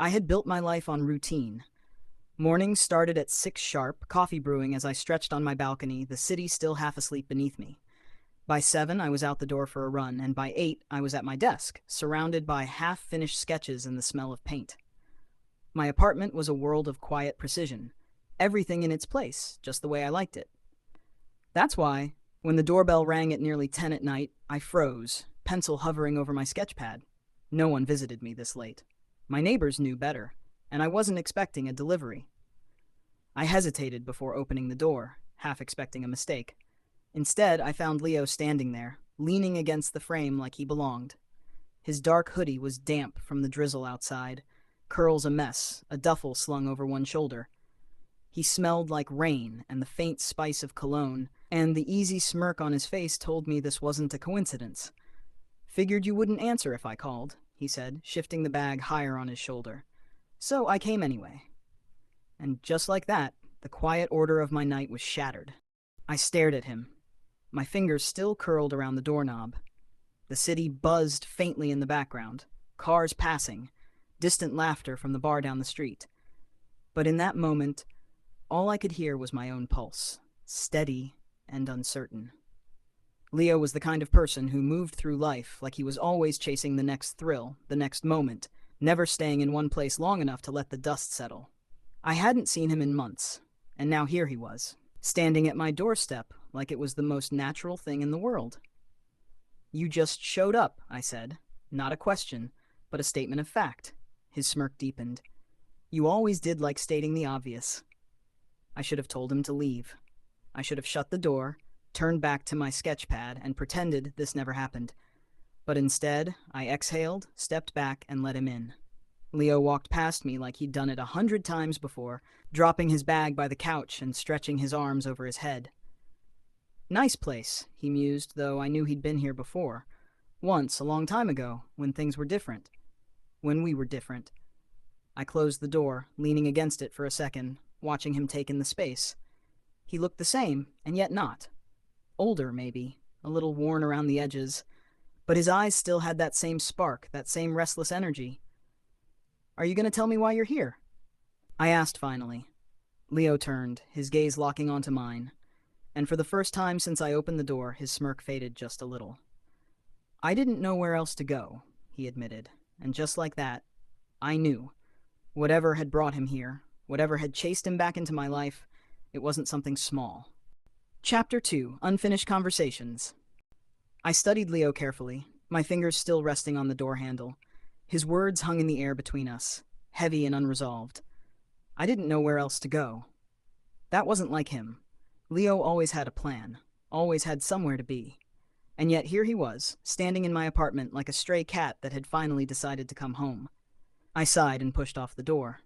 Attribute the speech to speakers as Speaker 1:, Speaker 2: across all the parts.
Speaker 1: I had built my life on routine. Mornings started at 6 sharp, coffee brewing as I stretched on my balcony, the city still half asleep beneath me. By 7, I was out the door for a run, and by 8, I was at my desk, surrounded by half-finished sketches and the smell of paint. My apartment was a world of quiet precision. Everything in its place, just the way I liked it. That's why, when the doorbell rang at nearly 10 at night, I froze, pencil hovering over my sketchpad. No one visited me this late. My neighbors knew better, and I wasn't expecting a delivery. I hesitated before opening the door, half expecting a mistake. Instead, I found Leo standing there, leaning against the frame like he belonged. His dark hoodie was damp from the drizzle outside, curls a mess, a duffel slung over one shoulder. He smelled like rain and the faint spice of cologne, and the easy smirk on his face told me this wasn't a coincidence. "Figured you wouldn't answer if I called," he said, shifting the bag higher on his shoulder. "So I came anyway." And just like that, the quiet order of my night was shattered. I stared at him, my fingers still curled around the doorknob. The city buzzed faintly in the background, cars passing, distant laughter from the bar down the street. But in that moment, all I could hear was my own pulse, steady and uncertain. Leo was the kind of person who moved through life like he was always chasing the next thrill, the next moment, never staying in one place long enough to let the dust settle. I hadn't seen him in months, and now here he was, standing at my doorstep like it was the most natural thing in the world. "You just showed up," I said. Not a question, but a statement of fact. His smirk deepened. "You always did like stating the obvious." I should have told him to leave. I should have shut the door, turned back to my sketch pad, and pretended this never happened. But instead, I exhaled, stepped back, and let him in. Leo walked past me like he'd done it 100 times before, dropping his bag by the couch and stretching his arms over his head. "Nice place," he mused, though I knew he'd been here before. Once, a long time ago, when things were different. When we were different. I closed the door, leaning against it for a second, watching him take in the space. He looked the same, and yet not. Older, maybe, a little worn around the edges, but his eyes still had that same spark, that same restless energy. "Are you going to tell me why you're here?" I asked finally. Leo turned, his gaze locking onto mine, and for the first time since I opened the door, his smirk faded just a little. "I didn't know where else to go," he admitted, and just like that, I knew. Whatever had brought him here, whatever had chased him back into my life, it wasn't something small. Chapter 2, Unfinished Conversations. I studied Leo carefully, my fingers still resting on the door handle. His words hung in the air between us, heavy and unresolved. I didn't know where else to go. That wasn't like him. Leo always had a plan, always had somewhere to be. And yet here he was, standing in my apartment like a stray cat that had finally decided to come home. I sighed and pushed off the door.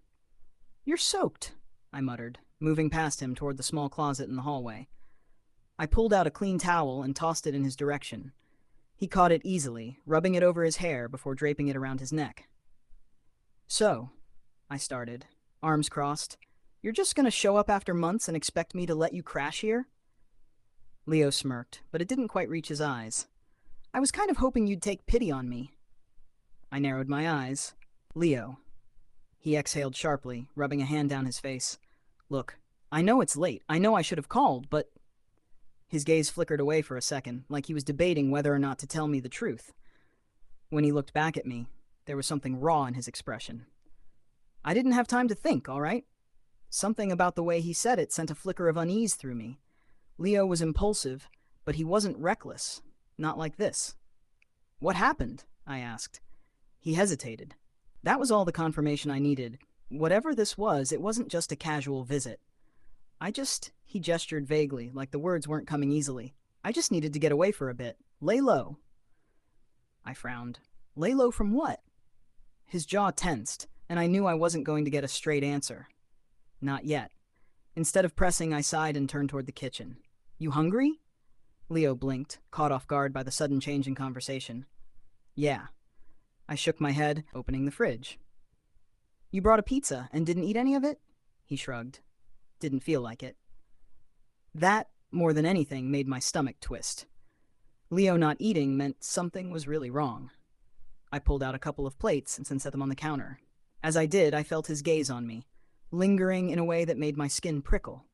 Speaker 1: "You're soaked," I muttered, moving past him toward the small closet in the hallway. I pulled out a clean towel and tossed it in his direction. He caught it easily, rubbing it over his hair before draping it around his neck. "So," I started, arms crossed, "you're just going to show up after months and expect me to let you crash here?" Leo smirked, but it didn't quite reach his eyes. "I was kind of hoping you'd take pity on me." I narrowed my eyes. "Leo." He exhaled sharply, rubbing a hand down his face. "Look, I know it's late. I know I should have called, but—" His gaze flickered away for a second, like he was debating whether or not to tell me the truth. When he looked back at me, there was something raw in his expression. I didn't have time to think, all right? Something about the way he said it sent a flicker of unease through me. Leo was impulsive, but he wasn't reckless. Not like this. "What happened?" I asked. He hesitated. That was all the confirmation I needed. Whatever this was, it wasn't just a casual visit. He gestured vaguely, like the words weren't coming easily. "I just needed to get away for a bit. Lay low." I frowned. Lay low from what? His jaw tensed, and I knew I wasn't going to get a straight answer. Not yet. Instead of pressing, I sighed and turned toward the kitchen. "You hungry?" Leo blinked, caught off guard by the sudden change in conversation. "Yeah." I shook my head, opening the fridge. "You brought a pizza and didn't eat any of it?" He shrugged. "Didn't feel like it." That, more than anything, made my stomach twist. Leo not eating meant something was really wrong. I pulled out a couple of plates and set them on the counter. As I did, I felt his gaze on me, lingering in a way that made my skin prickle.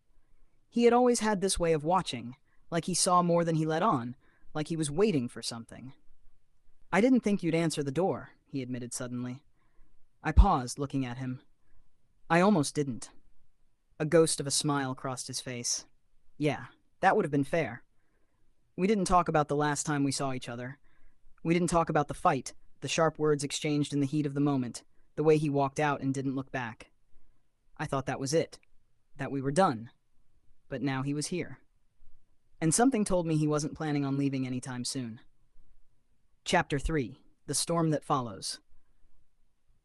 Speaker 1: He had always had this way of watching, like he saw more than he let on, like he was waiting for something. "I didn't think you'd answer the door," he admitted suddenly. I paused, looking at him. I almost didn't. A ghost of a smile crossed his face. Yeah, that would have been fair. We didn't talk about the last time we saw each other. We didn't talk about the fight, the sharp words exchanged in the heat of the moment, the way he walked out and didn't look back. I thought that was it, that we were done. But now he was here. And something told me he wasn't planning on leaving anytime soon. Chapter 3. The Storm That Follows.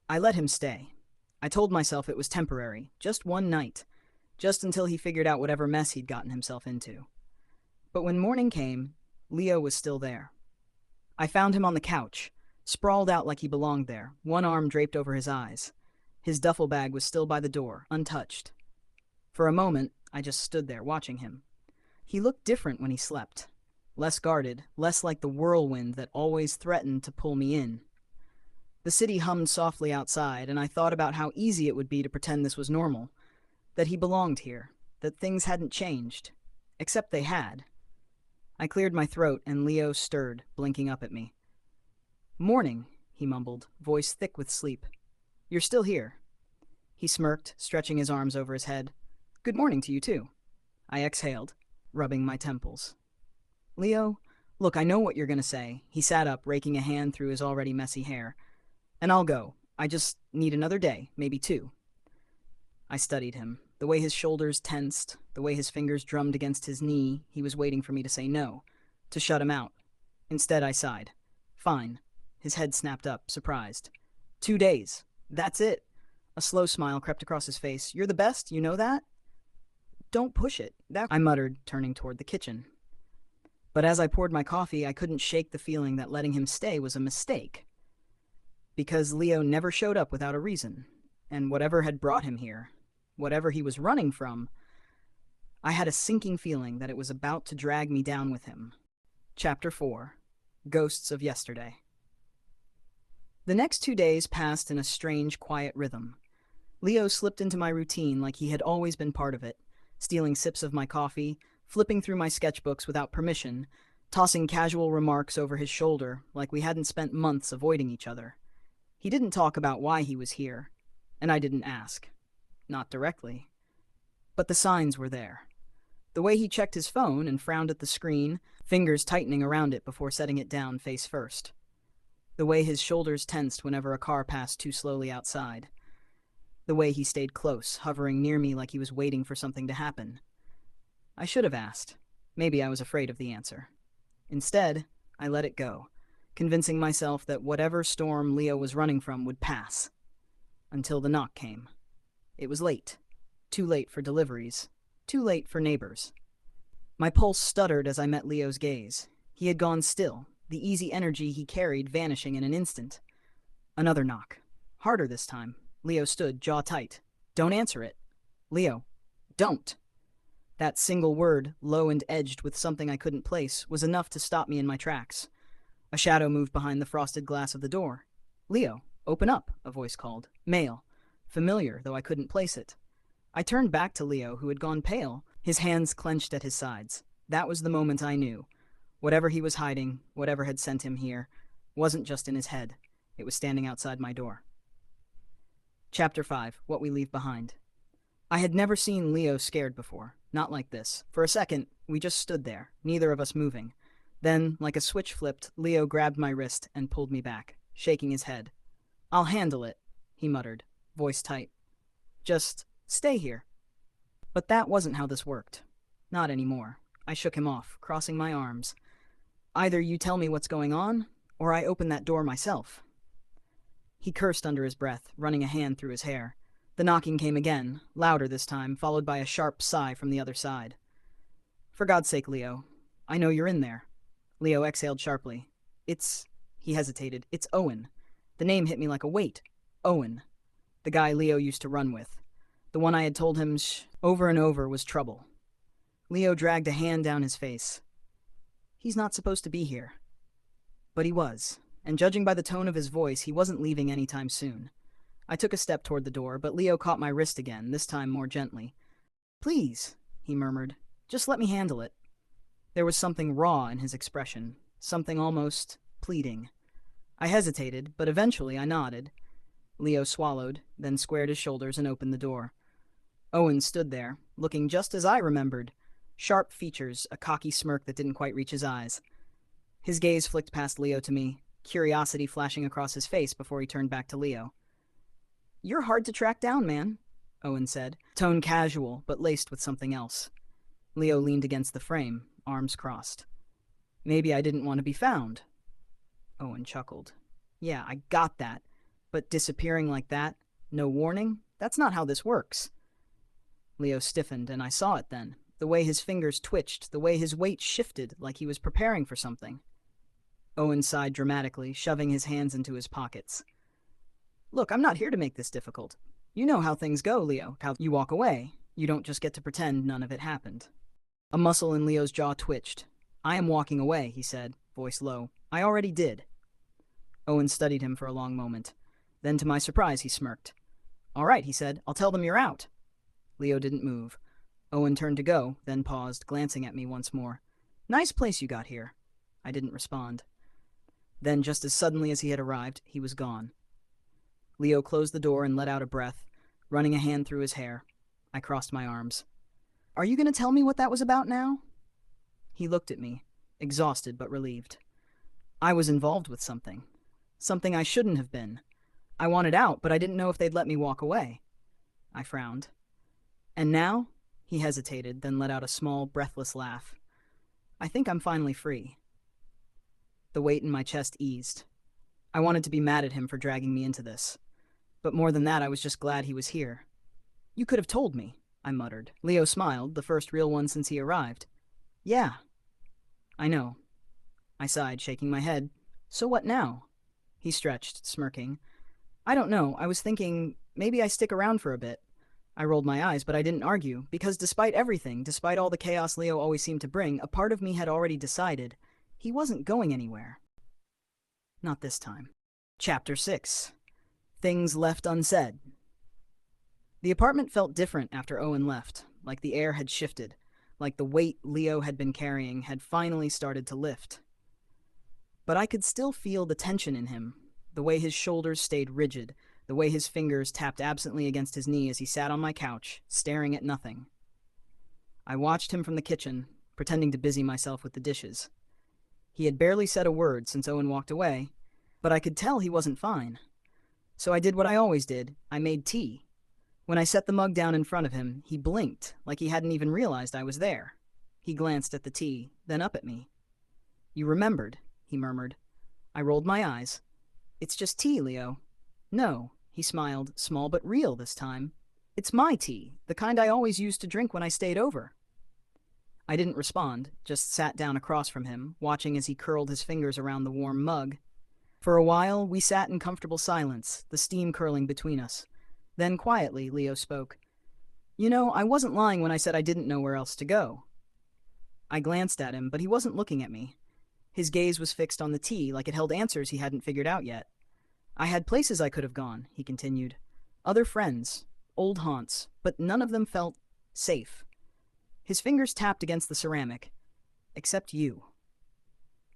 Speaker 1: I let him stay. I told myself it was temporary, just one night, just until he figured out whatever mess he'd gotten himself into. But when morning came, Leo was still there. I found him on the couch, sprawled out like he belonged there, one arm draped over his eyes. His duffel bag was still by the door, untouched. For a moment, I just stood there watching him. He looked different when he slept. Less guarded, less like the whirlwind that always threatened to pull me in. The city hummed softly outside, and I thought about how easy it would be to pretend this was normal, that he belonged here, that things hadn't changed. Except they had. I cleared my throat, and Leo stirred, blinking up at me. "Morning," he mumbled, voice thick with sleep. "You're still here." He smirked, stretching his arms over his head. "Good morning to you, too." I exhaled, rubbing my temples. "Leo, look, I know what you're going to say." He sat up, raking a hand through his already messy hair. "And I'll go. I just need another day, maybe two." I studied him. The way his shoulders tensed, the way his fingers drummed against his knee, he was waiting for me to say no, to shut him out. Instead, I sighed. "Fine." His head snapped up, surprised. 2 days. That's it." A slow smile crept across his face. "You're the best, you know that?" "Don't push it." I muttered, turning toward the kitchen. But as I poured my coffee, I couldn't shake the feeling that letting him stay was a mistake. Because Leo never showed up without a reason, and whatever had brought him here, whatever he was running from, I had a sinking feeling that it was about to drag me down with him. Chapter 4. Ghosts of Yesterday. The next 2 days passed in a strange, quiet rhythm. Leo slipped into my routine like he had always been part of it, stealing sips of my coffee, flipping through my sketchbooks without permission, tossing casual remarks over his shoulder like we hadn't spent months avoiding each other. He didn't talk about why he was here, and I didn't ask. Not directly. But the signs were there. The way he checked his phone and frowned at the screen, fingers tightening around it before setting it down face first. The way his shoulders tensed whenever a car passed too slowly outside. The way he stayed close, hovering near me like he was waiting for something to happen. I should have asked. Maybe I was afraid of the answer. Instead, I let it go, convincing myself that whatever storm Leo was running from would pass. Until the knock came. It was late. Too late for deliveries. Too late for neighbors. My pulse stuttered as I met Leo's gaze. He had gone still, the easy energy he carried vanishing in an instant. Another knock. Harder this time. Leo stood, jaw tight. "Don't answer it." "Leo, don't." That single word, low and edged with something I couldn't place, was enough to stop me in my tracks. A shadow moved behind the frosted glass of the door. "Leo, open up," a voice called. Male. Familiar, though I couldn't place it. I turned back to Leo, who had gone pale, his hands clenched at his sides. That was the moment I knew. Whatever he was hiding, whatever had sent him here, wasn't just in his head. It was standing outside my door. Chapter 5. What We Leave Behind. I had never seen Leo scared before. Not like this. For a second, we just stood there, neither of us moving. Then, like a switch flipped, Leo grabbed my wrist and pulled me back, shaking his head. "I'll handle it," he muttered, voice tight. "Just stay here." But that wasn't how this worked. Not anymore. I shook him off, crossing my arms. "Either you tell me what's going on, or I open that door myself." He cursed under his breath, running a hand through his hair. The knocking came again, louder this time, followed by a sharp sigh from the other side. "For God's sake, Leo. I know you're in there." Leo exhaled sharply. He hesitated. "It's Owen." The name hit me like a weight. Owen. The guy Leo used to run with. The one I had told him over and over was trouble. Leo dragged a hand down his face. "He's not supposed to be here." But he was, and judging by the tone of his voice, he wasn't leaving anytime soon. I took a step toward the door, but Leo caught my wrist again, this time more gently. "Please," he murmured. "Just let me handle it." There was something raw in his expression, something almost pleading. I hesitated, but eventually I nodded. Leo swallowed, then squared his shoulders and opened the door. Owen stood there, looking just as I remembered. Sharp features, a cocky smirk that didn't quite reach his eyes. His gaze flicked past Leo to me, curiosity flashing across his face before he turned back to Leo. "You're hard to track down, man," Owen said, tone casual but laced with something else. Leo leaned against the frame, arms crossed. "Maybe I didn't want to be found." Owen chuckled. "Yeah, I got that. But disappearing like that, no warning, that's not how this works." Leo stiffened, and I saw it then. The way his fingers twitched, the way his weight shifted like he was preparing for something. Owen sighed dramatically, shoving his hands into his pockets. "Look, I'm not here to make this difficult. You know how things go, Leo, how you walk away. You don't just get to pretend none of it happened." A muscle in Leo's jaw twitched. "I am walking away," he said, voice low. "I already did." Owen studied him for a long moment. Then, to my surprise, he smirked. "All right," he said, "I'll tell them you're out." Leo didn't move. Owen turned to go, then paused, glancing at me once more. "Nice place you got here." I didn't respond. Then, just as suddenly as he had arrived, he was gone. Leo closed the door and let out a breath, running a hand through his hair. I crossed my arms. "Are you going to tell me what that was about now?" He looked at me, exhausted but relieved. I was involved with something. Something I shouldn't have been. I wanted out, but I didn't know if they'd let me walk away. I frowned. "And now?" He hesitated, then let out a small, breathless laugh. "I think I'm finally free." The weight in my chest eased. I wanted to be mad at him for dragging me into this. But more than that, I was just glad he was here. "You could have told me," I muttered. Leo smiled, the first real one since he arrived. "Yeah." "I know." I sighed, shaking my head. "So what now?" He stretched, smirking. "I don't know. I was thinking, maybe I stick around for a bit." I rolled my eyes, but I didn't argue, because despite everything, despite all the chaos Leo always seemed to bring, a part of me had already decided he wasn't going anywhere. Not this time. Chapter 6. Things Left Unsaid. The apartment felt different after Owen left, like the air had shifted, like the weight Leo had been carrying had finally started to lift. But I could still feel the tension in him, the way his shoulders stayed rigid, the way his fingers tapped absently against his knee as he sat on my couch, staring at nothing. I watched him from the kitchen, pretending to busy myself with the dishes. He had barely said a word since Owen walked away, but I could tell he wasn't fine. So I did what I always did. I made tea. When I set the mug down in front of him, he blinked, like he hadn't even realized I was there. He glanced at the tea, then up at me. "You remembered," he murmured. I rolled my eyes. "It's just tea, Leo." "No," he smiled, small but real this time. "It's my tea, the kind I always used to drink when I stayed over." I didn't respond, just sat down across from him, watching as he curled his fingers around the warm mug. For a while, we sat in comfortable silence, the steam curling between us. Then quietly, Leo spoke. "You know, I wasn't lying when I said I didn't know where else to go." I glanced at him, but he wasn't looking at me. His gaze was fixed on the tea, like it held answers he hadn't figured out yet. "I had places I could have gone," he continued. "Other friends, old haunts, but none of them felt safe." His fingers tapped against the ceramic. "Except you."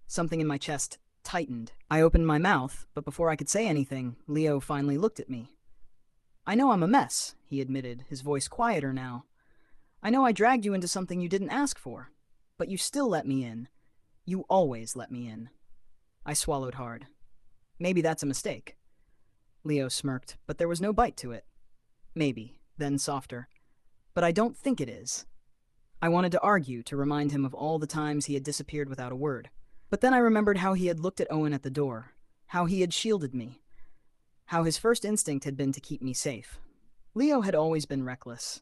Speaker 1: Something in my chest tightened. I opened my mouth, but before I could say anything, Leo finally looked at me. "I know I'm a mess," he admitted, his voice quieter now. "I know I dragged you into something you didn't ask for, but you still let me in. You always let me in." I swallowed hard. "Maybe that's a mistake." Leo smirked, but there was no bite to it. "Maybe," then softer. "But I don't think it is." I wanted to argue, to remind him of all the times he had disappeared without a word. But then I remembered how he had looked at Owen at the door, how he had shielded me, how his first instinct had been to keep me safe. Leo had always been reckless,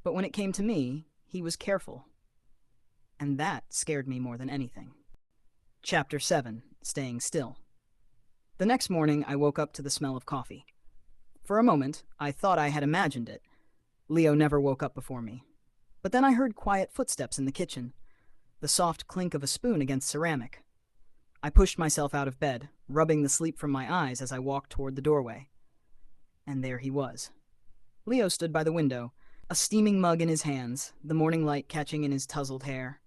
Speaker 1: but when it came to me, he was careful. And that scared me more than anything. Chapter 7. Staying Still. The next morning, I woke up to the smell of coffee. For a moment, I thought I had imagined it. Leo never woke up before me. But then I heard quiet footsteps in the kitchen, the soft clink of a spoon against ceramic. I pushed myself out of bed, rubbing the sleep from my eyes as I walked toward the doorway. And there he was. Leo stood by the window, a steaming mug in his hands, the morning light catching in his tousled hair.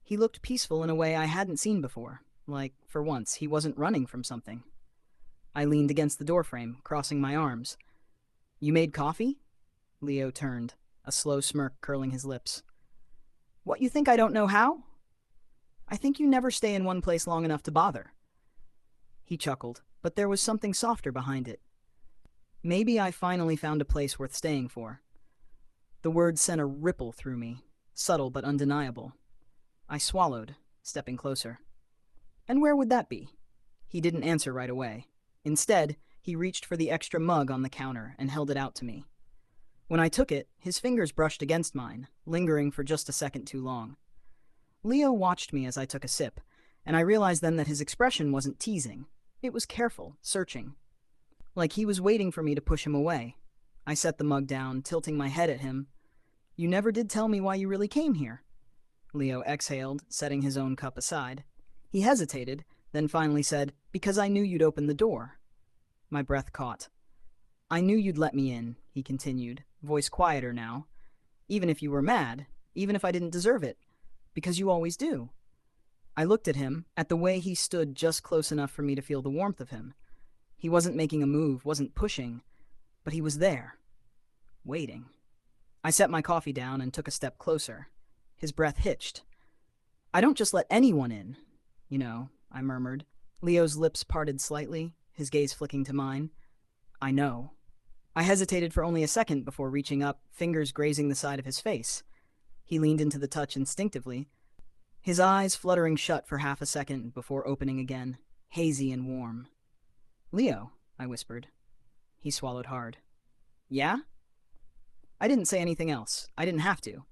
Speaker 1: He looked peaceful in a way I hadn't seen before, like, for once, he wasn't running from something. I leaned against the doorframe, crossing my arms. "You made coffee?" Leo turned, a slow smirk curling his lips. "What, you think I don't know how?" "I think you never stay in one place long enough to bother." He chuckled, but there was something softer behind it. Maybe I finally found a place worth staying for. The words sent a ripple through me, subtle but undeniable. I swallowed, stepping closer. "And where would that be?" He didn't answer right away. Instead, he reached for the extra mug on the counter and held it out to me. When I took it, his fingers brushed against mine, lingering for just a second too long. Leo watched me as I took a sip, and I realized then that his expression wasn't teasing. It was careful, searching. Like he was waiting for me to push him away. I set the mug down, tilting my head at him. "You never did tell me why you really came here." Leo exhaled, setting his own cup aside. He hesitated, then finally said, "Because I knew you'd open the door." My breath caught. "I knew you'd let me in," he continued, voice quieter now. "Even if you were mad, even if I didn't deserve it. Because you always do." I looked at him, at the way he stood just close enough for me to feel the warmth of him. He wasn't making a move, wasn't pushing, but he was there, waiting. I set my coffee down and took a step closer. His breath hitched. "I don't just let anyone in, you know," I murmured. Leo's lips parted slightly, his gaze flicking to mine. "I know." I hesitated for only a second before reaching up, fingers grazing the side of his face. He leaned into the touch instinctively, his eyes fluttering shut for half a second before opening again, hazy and warm. "Leo," I whispered. He swallowed hard. "Yeah?" I didn't say anything else. I didn't have to.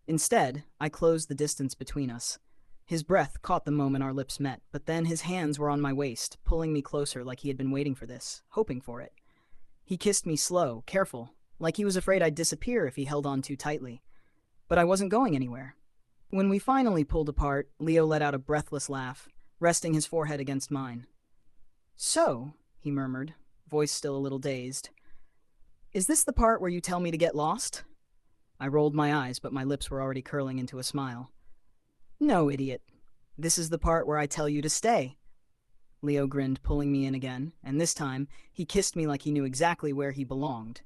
Speaker 1: Instead, I closed the distance between us. His breath caught the moment our lips met, but then his hands were on my waist, pulling me closer like he had been waiting for this, hoping for it. He kissed me slow, careful, like he was afraid I'd disappear if he held on too tightly. But I wasn't going anywhere. When we finally pulled apart, Leo let out a breathless laugh, resting his forehead against mine. "So," he murmured, voice still a little dazed, "is this the part where you tell me to get lost?" I rolled my eyes, but my lips were already curling into a smile. "No, idiot. This is the part where I tell you to stay." Leo grinned, pulling me in again, and this time, he kissed me like he knew exactly where he belonged,